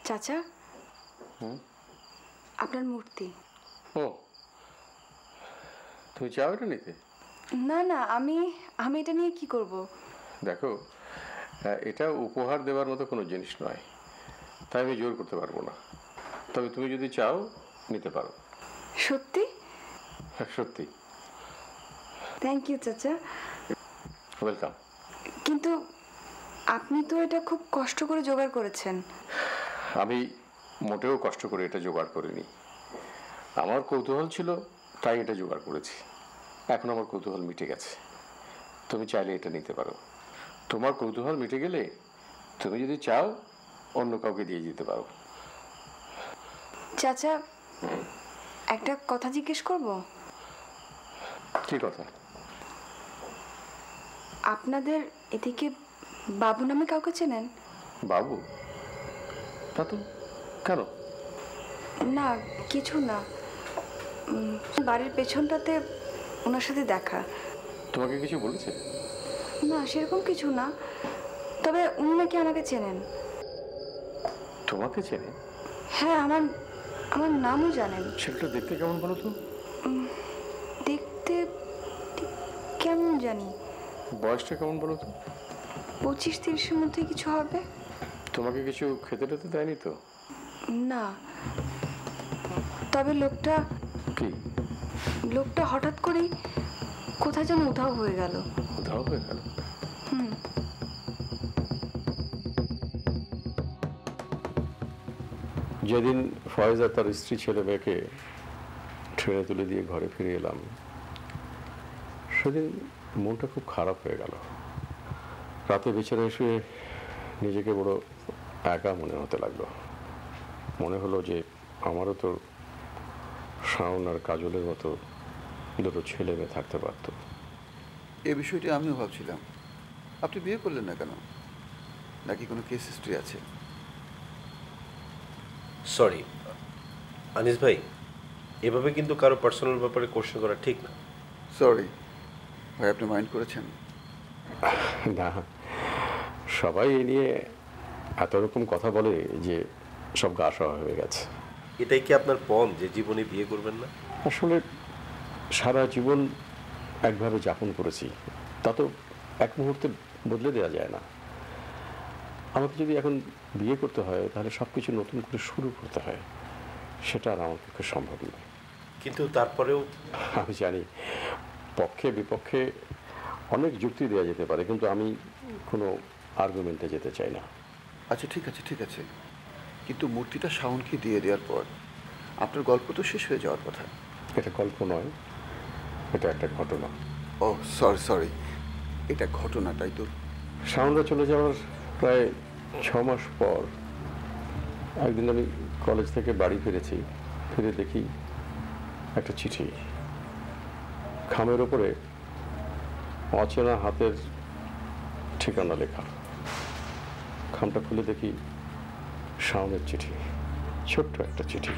চাচা, আপনার মূর্তি। ও, তুমি চাও এটা নিতে? না না, আমি এটা নিয়ে কি করব? দেখো, এটা উপহার দেওয়ার মতো কোনো জিনিস নয়, তাই আমি জোর করতে পারবো না। তবে তুমি যদি চাও নিতে পারো। সত্যি? হ্যাঁ, সত্যি। থ্যাংক ইউ চাচা। ওয়েলকাম। কিন্তু আপনি তো এটা খুব কষ্ট করে জোগাড় করেছেন। আমি মোটেও কষ্ট করে এটা জোগাড় করিনি, আমার কৌতূহল ছিল তাই এটা জোগাড় করেছি। এখন আমার কৌতূহল মিটে গেছে, তুমি চাইলে এটা নিতে পারো। তোমার কৌতূহল মিটে গেলে তুমি যদি চাও অন্য কাউকে দিয়ে দিতে পারো। চাচা, একটা কথা জিজ্ঞেস করব? কি কথা? আপনাদের এদিকে বাবু নামে কাউকে চেনেন? বাবু? তা তো কেন? না, কিছু না, বাড়ির পেছনটাতে ওনার সাথে দেখা। তোমাকে কিছু বলেছে? না, সেরকম কিছু না, তবে উনি নাকি আমাকে চেনেন। তোমাকে চেনে? হ্যাঁ, আমার নামও জানেন। ছেলেটা দেখতে কেমন বলো তো? দেখতে কেমন জানি। বয়সটা কেমন বলো তো? 25-30-এর মধ্যে কিছু হবে। তোমাকে কিছু খেতে টেতে দেয়নি তো? না, তবে কি? লোকটা হঠাৎ করেই কোথায় যেন উধাও হয়ে গেল। উধাও হয়ে গেল? যেদিন ফয়েজা তার স্ত্রী ছেলে মেয়েকে ট্রেনে তুলে দিয়ে ঘরে ফিরে এলাম, সেদিন মনটা খুব খারাপ হয়ে গেল। রাতে বিছানায় শুয়ে নিজেকে বড় একা মনে হতে লাগলো। মনে হলো যে আমারও তো শাওন আর কাজলের মতো দুটো ছেলে মেয়ে থাকতে পারত। এই বিষয়টি আমিও ভাবছিলাম, আপনি বিয়ে করলেন না কেন? নাকি কোনো কেস হিস্ট্রি আছে? সরি আনিস ভাই, এভাবে কিন্তু কারো পার্সোনাল ব্যাপারে কোশ্চেন করা ঠিক না। সরি ভাই, আপনি মাইন্ড করেছেন? না, সবাই এ নিয়ে এত রকম কথা বলে যে সব গা সওয়া হয়ে গেছে। এটাই কি আপনার পণ যে জীবনে বিয়ে করবেন না? আসলে সারা জীবন একভাবে যাপন করেছি, তা তো এক মুহূর্তে বদলে দেওয়া যায় না। আমাকে যদি এখন বিয়ে করতে হয় তাহলে সব কিছু নতুন করে শুরু করতে হয়, সেটা আর আমার পক্ষে সম্ভব নয়। কিন্তু তারপরেও আমি জানি পক্ষে বিপক্ষে অনেক যুক্তি দেওয়া যেতে পারে, কিন্তু আমি কোনো আর্গুমেন্টে যেতে চাই না। আচ্ছা ঠিক আছে ঠিক আছে, কিন্তু মূর্তিটা শাওনকে দিয়ে দেওয়ার পর আপনার গল্প তো শেষ হয়ে যাওয়ার কথা। এটা গল্প নয়, এটা একটা ঘটনা। ও সরি সরি, এটা ঘটনা, তাই তো? শাওনরা চলে যাওয়ার প্রায় 6 মাস পর একদিন আমি কলেজ থেকে বাড়ি ফিরেছি। ফিরে দেখি একটা চিঠি, খামের ওপরে অচেনা হাতের ঠিকানা লেখা। খামটা খুলে দেখি শাওনের চিঠি, ছোট্ট একটা চিঠি।